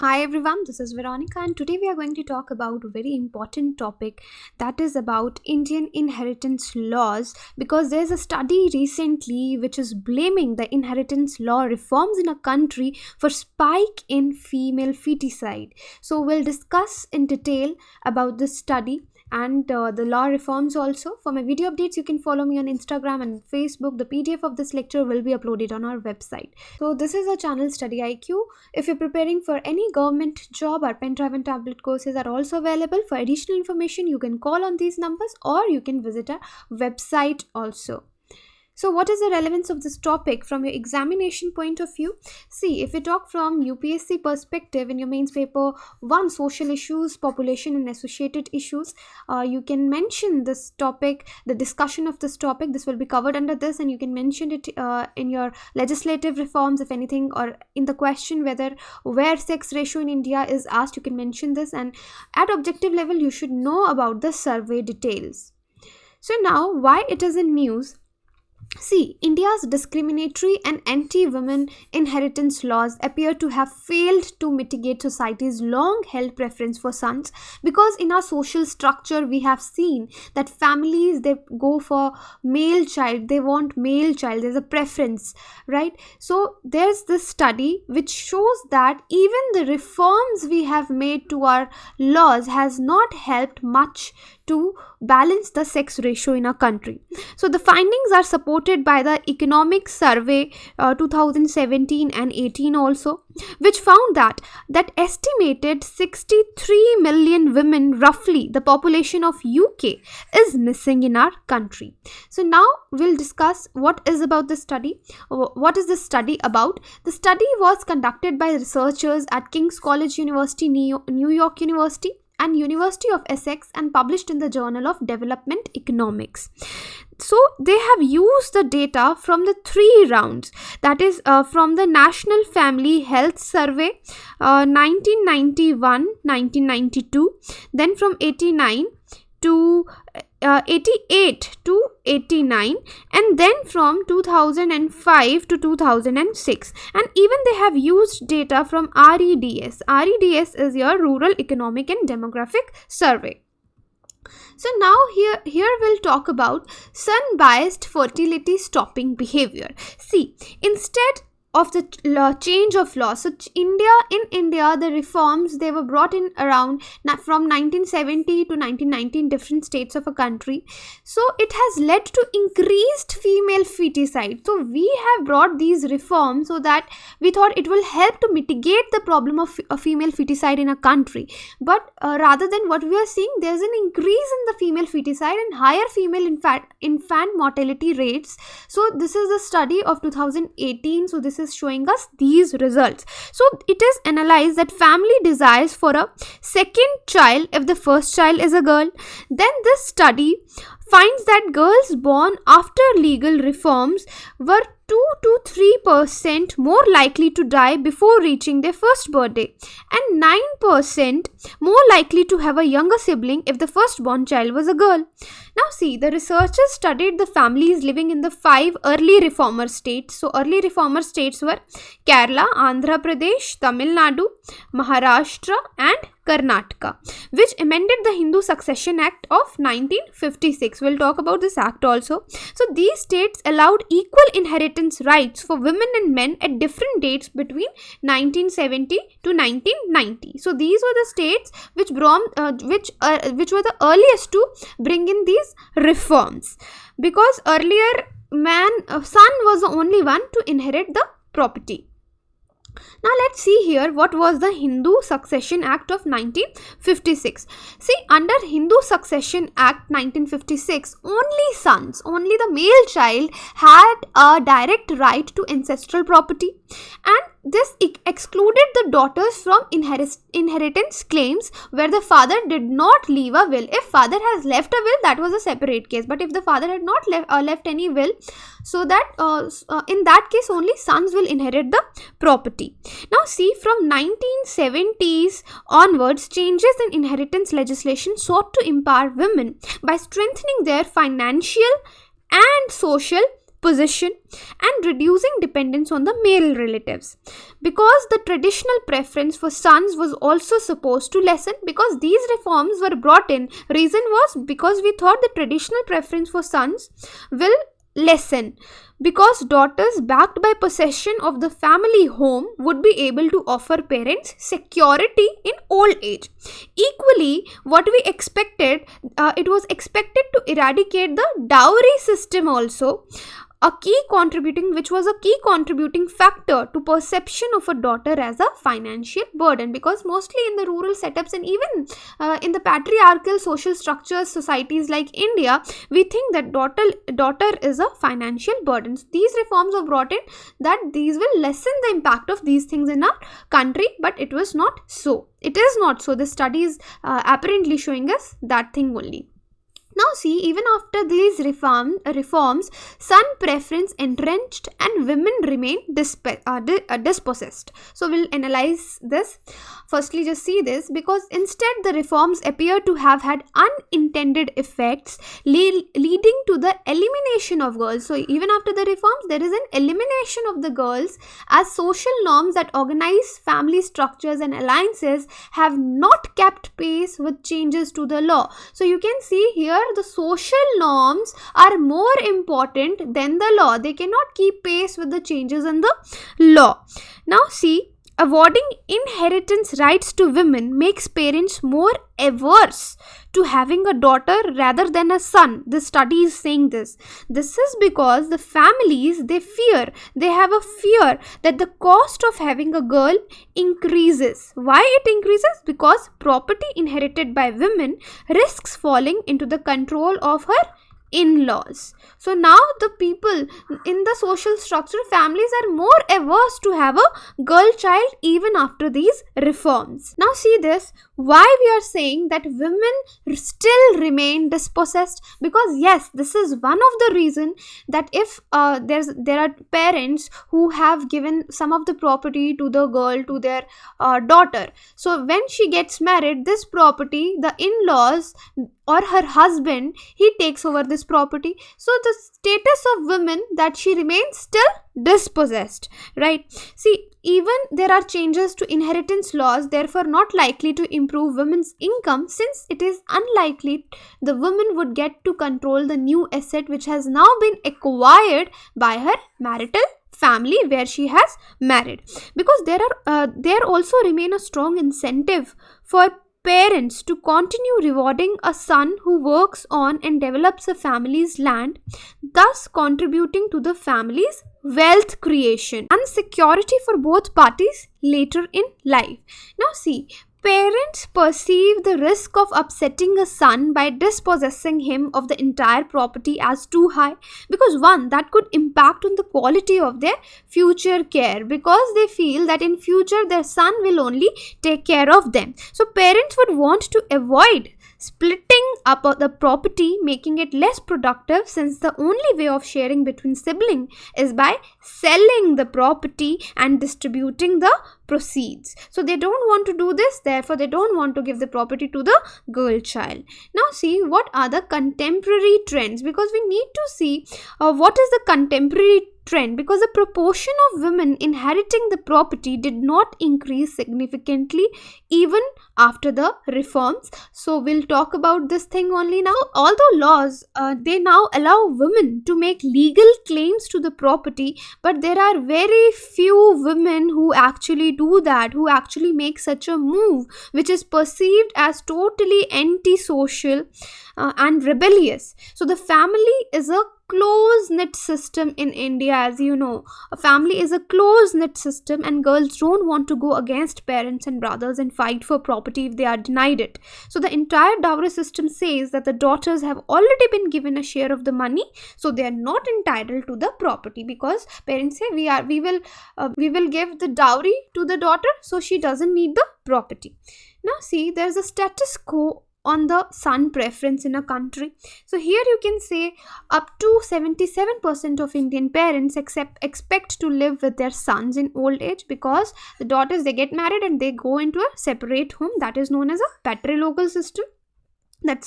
Hi everyone, this is Veronica, and today we are going to talk about a very important topic, that is about Indian inheritance laws, because there's a study recently which is blaming the inheritance law reforms in a country for spike in female feticide. So we'll discuss in detail about this study and the law reforms also. For my video updates, you can follow me on Instagram and Facebook. The PDF of this lecture will be uploaded on our website. So this is a channel Study IQ. If you're preparing for any government job, our pen drive and tablet courses are also available. For additional information, you can call on these numbers or you can visit our website also. So what is the relevance of this topic from your examination point of view? See, if we talk from UPSC perspective in your mains paper 1, social issues, population and associated issues, you can mention this topic, the discussion of this topic. This will be covered under this, and you can mention it in your legislative reforms, if anything, or in the question where sex ratio in India is asked, you can mention this. And at objective level, you should know about the survey details. So now, why it is in news? See, India's discriminatory and anti-women inheritance laws appear to have failed to mitigate society's long-held preference for sons, because in our social structure we have seen that families, they go for male child, they want male child, there's a preference, right? So there's this study which shows that even the reforms we have made to our laws has not helped much to balance the sex ratio in our country. So the findings are supported by the Economic Survey 2017 and 18 also, which found that estimated 63 million women, roughly the population of UK, is missing in our country. So now we'll discuss what is about this study. What is this study about? The study was conducted by researchers at King's College University, New York University, and University of Essex, and published in the Journal of Development Economics. So they have used the data from the 3 rounds, that is from the National Family Health Survey 1991, 1992, then from 89 to 88 to 89, and then from 2005 to 2006, and even they have used data from REDS. REDS is your Rural Economic and Demographic Survey. So now here we'll talk about son-biased fertility stopping behavior. See, instead of the change of law, so in India, the reforms, they were brought in around from 1970 to 1990 in different states of a country. So it has led to increased female feticide. So we have brought these reforms so that we thought it will help to mitigate the problem of female feticide in a country. But rather than what we are seeing, there's an increase in the female feticide and higher female infant mortality rates. So this is a study of 2018. So this is showing us these results. So it is analyzed that family desires for a second child if the first child is a girl. Then this study finds that girls born after legal reforms were 2 to 3% more likely to die before reaching their first birthday, and 9% more likely to have a younger sibling if the firstborn child was a girl. Now see, the researchers studied the families living in the 5 early reformer states. So early reformer states were Kerala, Andhra Pradesh, Tamil Nadu, Maharashtra and Karnataka, which amended the Hindu Succession Act of 1956. We'll talk about this act also. So these states allowed equal inheritance rights for women and men at different dates between 1970 to 1990. So these were the states which were the earliest to bring in these reforms, because earlier son was the only one to inherit the property. Now let's see here what was the Hindu Succession Act of 1956. See, under Hindu Succession Act 1956, only the male child had a direct right to ancestral property, and this excluded the daughters from inheritance claims where the father did not leave a will. If father has left a will, that was a separate case, but if the father had not left any will, so that in that case only sons will inherit the property. Now see, from 1970s onwards, changes in inheritance legislation sought to empower women by strengthening their financial and social position and reducing dependence on the male relatives. Because the traditional preference for sons was also supposed to lessen, because these reforms were brought in, reason was because we thought the traditional preference for sons will lessen, because daughters backed by possession of the family home would be able to offer parents security in old age. Equally, what we expected, it was expected to eradicate the dowry system also, which was a key contributing factor to perception of a daughter as a financial burden, because mostly in the rural setups and even in the patriarchal social structures societies like India, we think that daughter is a financial burden. So these reforms were brought in that these will lessen the impact of these things in our country, but it was not so. It is not so. The studies apparently showing us that thing only. Now see, even after these reforms, son preference entrenched and women remain dispossessed. So we'll analyze this. Firstly, just see this, because instead the reforms appear to have had unintended effects leading to the elimination of girls. So even after the reforms, there is an elimination of the girls, as social norms that organize family structures and alliances have not kept pace with changes to the law. So you can see here the social norms are more important than the law. They cannot keep pace with the changes in the law. Now see, awarding inheritance rights to women makes parents more averse to having a daughter rather than a son. The study is saying this. This is because the families, they have a fear that the cost of having a girl increases. Why it increases? Because property inherited by women risks falling into the control of her in-laws. So now the people in the social structure, families are more averse to have a girl child even after these reforms. Now see this, why we are saying that women still remain dispossessed, because yes, this is one of the reason that if there are parents who have given some of the property to the girl, to their daughter. So when she gets married, this property, the in-laws or her husband, he takes over this property. So the status of women, that she remains still dispossessed, right? See, even there are changes to inheritance laws, therefore not likely to improve women's income, since it is unlikely the woman would get to control the new asset which has now been acquired by her marital family where she has married. Because there also remain a strong incentive for parents to continue rewarding a son who works on and develops a family's land, thus contributing to the family's wealth creation and security for both parties later in life. Now see, parents perceive the risk of upsetting a son by dispossessing him of the entire property as too high, because one, that could impact on the quality of their future care, because they feel that in future their son will only take care of them. So parents would want to avoid splitting up the property, making it less productive, since the only way of sharing between siblings is by selling the property and distributing the proceeds. So they don't want to do this, therefore they don't want to give the property to the girl child. Now see, what are the contemporary trends, because we need to see what is the contemporary trend, because the proportion of women inheriting the property did not increase significantly even after the reforms. So we'll talk about this thing only now. Although laws they now allow women to make legal claims to the property, but there are very few women who actually do that, who actually make such a move, which is perceived as totally anti-social and rebellious. So the family is a close-knit system in India, as you know. A family is a close-knit system, and girls don't want to go against parents and brothers and fight for property if they are denied it. So the entire dowry system says that the daughters have already been given a share of the money, so they are not entitled to the property, because parents say we will give the dowry to the daughter, so she doesn't need the property. Now see, there's a status quo on the son preference in a country. So here you can say up to 77% of Indian parents expect to live with their sons in old age, because the daughters, they get married and they go into a separate home, that is known as a patrilocal system. that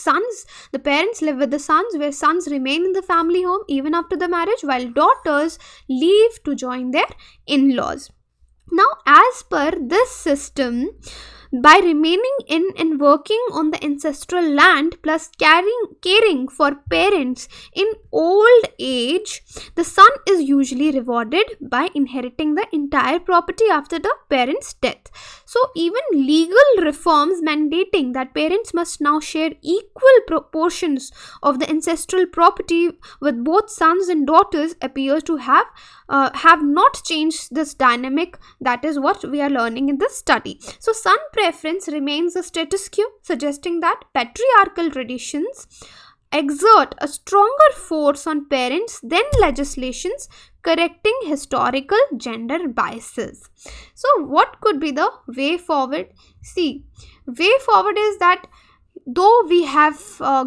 the parents live with the sons, where sons remain in the family home even after the marriage, while daughters leave to join their in-laws. Now, as per this system, by remaining in and working on the ancestral land plus caring for parents in old age, the son is usually rewarded by inheriting the entire property after the parents' death. So even legal reforms mandating that parents must now share equal proportions of the ancestral property with both sons and daughters appears to have not changed this dynamic. That is what we are learning in this study. So son preference remains a status quo, suggesting that patriarchal traditions exert a stronger force on parents than legislations correcting historical gender biases. So what could be the way forward? See, way forward is that though we have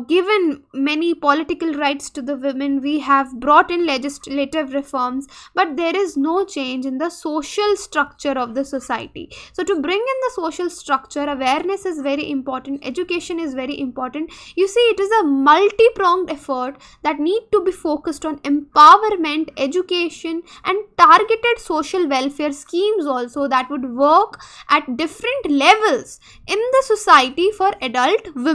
given many political rights to the women, we have brought in legislative reforms, but there is no change in the social structure of the society. So to bring in the social structure, awareness is very important, education is very important. You see, it is a multi-pronged effort that need to be focused on empowerment, education, and targeted social welfare schemes also, that would work at different levels in the society for adult women.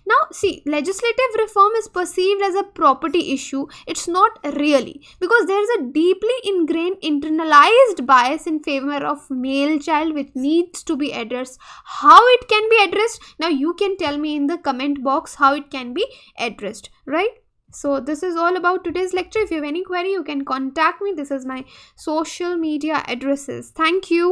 Now see, legislative reform is perceived as a property issue. It's not really, because there is a deeply ingrained internalized bias in favor of male child, which needs to be addressed. How it can be addressed? Now you can tell me in the comment box how it can be addressed, right? So this is all about today's lecture. If you have any query, you can contact me. This is my social media addresses. Thank you.